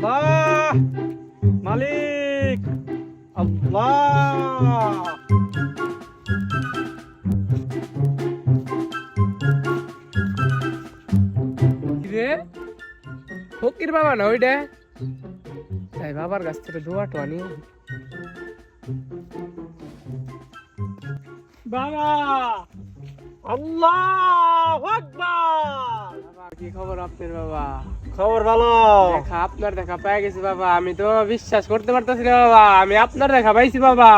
আল্লাহ মালিক আল্লাহ। রে ফকির বাবা না ওইটা, তাই বাবার কাছ থেকে দোয়া টোয়া নিয়ে। বাবা আল্লাহু আকবার। বাবা কি খবর আপনার বাবা? খবর ভালো। দেখা আপনার দেখা পেয়ে গেছি বাবা, আমি তো বিশ্বাস করতে পারতেছি না বাবা, আমি আপনার দেখা পাইছি বাবা।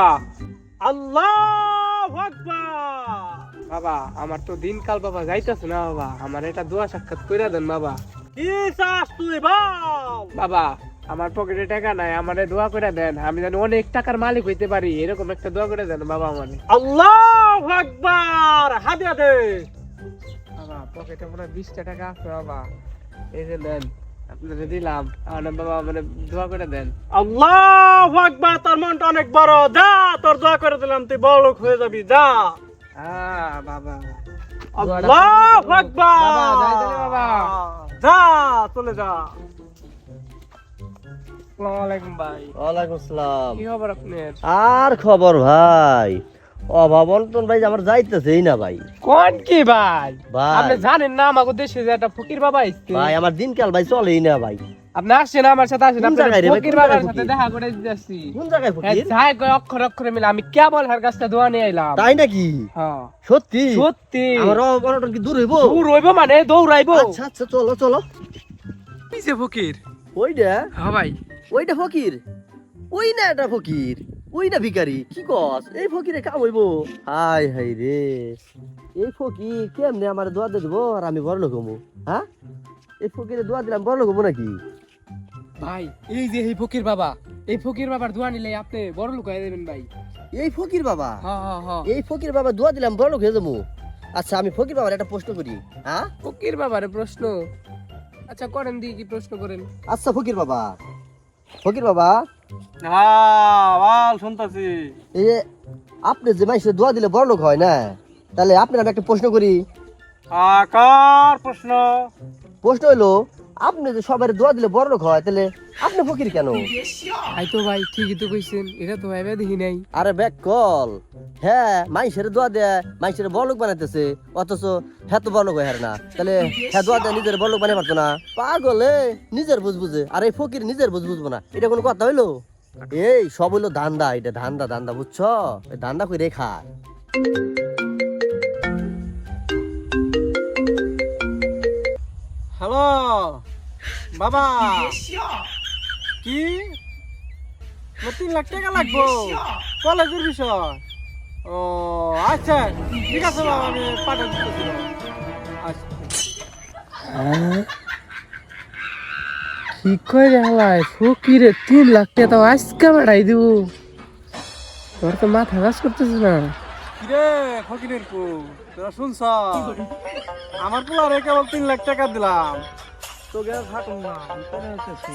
আল্লাহু আকবার। বাবা আমার তো দিনকাল বাবা যাইতেছে না বাবা, আমার এটা দোয়া সাক্ষাৎ কইরা দেন বাবা। কি চাস তুই বল? বাবা আমার পকেটে টাকা নাই, আমারে দোয়া করে দেন, আমি যেন অনেক টাকার মালিক হইতে পারি, এরকম একটা দোয়া করে দেন বাবা আমারে। আল্লাহু আকবার। হাদিয়া দে। বাবা পকেটে মনে হয় 20টা টাকা আছে বাবা, এই যে দেন, আপনাকে দিলাম, আর বাবা মানে দোয়া করে দেন। আল্লাহু আকবার। তোর মনটা অনেক বড়, যা তোর দোয়া করে দিলাম, তুই বড় লোক হয়ে যাবি, যা। বাবা আল্লাহু আকবার। বাবা, যাই তাহলে বাবা। যা, চলে যা। আসসালামু আলাইকুম ভাই। ওয়ালাইকুম আসসালাম। কি খবর আপনার? আর খবর ভাই, অভাব অনটন ভাই আমার যাইতেছেই না ভাই। কোন কি ভাই? ভাই। আপনি জানেন না আমাদের দেশে যে একটা ফকির বাবা আসছে? ভাই আমার দিনকাল ভাই চলেই না ভাই। আপনি আসছেন আমার সাথে, আসেন, কোন আপনার জায়গায় রে ভাই? ফকির কোন বাবার জায়গায় সাথে ফকির? দেখা করে দিতেছি। কোন জায়গায় ফকির? যাই কয় অক্ষর অক্ষরে মিলে আমি কেবল হার কাছটা দোয়া নিয়ে আইলাম। তাই নাকি? হ্যাঁ সত্যি? সত্যি। আমার অভাব অনটন কি দূর হইবো? দূর হইবো মানে দৌড়াইবো। আচ্ছা আচ্ছা, চলো চলো। কি যে ফকির? ওইটা হ্যাঁ ভাই। ওইটা ফকির, ওই না এটা ফকির, ওই না ভিখারি, কি কস? এই ফকিরে কাম হইবো? হাই হাই রে, এই ফকির কেমনে আমার দোয়া দিয়ে দেবো আর আমি বড় লোক হবো? হ্যাঁ, এই ফকিরে দোয়া দিলাম বড় লোক হবো নাকি? ভাই এই যে এই ফকির বাবা, এই ফকির বাবার দোয়া নিলে আপনি বড় লোক হয়ে যাবেন ভাই। এই ফকির বাবা, হ্যাঁ হ্যাঁ হ্যাঁ। এই ফকির বাবা দোয়া দিলাম বড় লোক হয়ে যাবো। আচ্ছা আমি ফকির বাবার একটা প্রশ্ন করি। হ্যাঁ ফকির বাবারে প্রশ্ন? আচ্ছা করেন, দি কি প্রশ্ন করেন। আচ্ছা ফকির বাবা, ফকির বাবা, হ্যাঁ বল, শুনতাছি। এই যে আপনি যে মানুষের দোয়া দিলে বড় লোক হয় না, তাহলে আপনার আমি একটা প্রশ্ন করি। কার প্রশ্ন? প্রশ্ন হইলো, আপনি যে সবার দোয়া দিলে বড় লোক হয়, তাহলে আপনি ফকির কেন? তাই তো ভাই, ঠিকই তো কইছেন, এটা তো ভাইবা দেখি নাই। আরে ব্যাক কল, হ্যাঁ মানুষের দোয়া দেয়, মানুষের বড় লোক বানাইতেছে, অথচ হ্যাঁ তো বড় লোক হয় না, তাহলে হ্যাঁ দোয়া দেয় নিজের বড় লোক বানাই পারতো না? পাগলে নিজের বুঝ বুঝে, আর এই ফকির নিজের বুঝ বুঝবো না, এটা কোনো কথা হইলো? এই সব হইলো ধান্দা, এটা ধান্দা ধান্দা, বুঝছো? এই ধান্দা করে রেখা। হ্যালো বাবা, কি 3 লাখ টাকা লাগবো কলেজের বিষয়? ও আচ্ছা ঠিক আছে বাবা, আমি পাঠিয়ে দিতেছি বাবা। আচ্ছা। কি কই হালাই ফকিরে 3 লাখ টাকা তো আজকে বাড়াই দিব, তোর তো মাথা কাজ করতেছে না। কিরে ফকিরের পু, তোরা শুনছ? আমার পোলারে কেবল 3 লাখ টাকা দিলাম, তোকে আর থাকুন না, আমি পরে হতেছি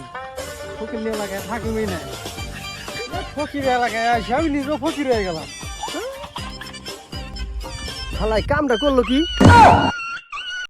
ফকির এলাকায় থাকিবই না। ফকির এলাকায় আসি আমি নিজেও ফকির হয়ে গেলাম। হালাই কামটা করলো কি?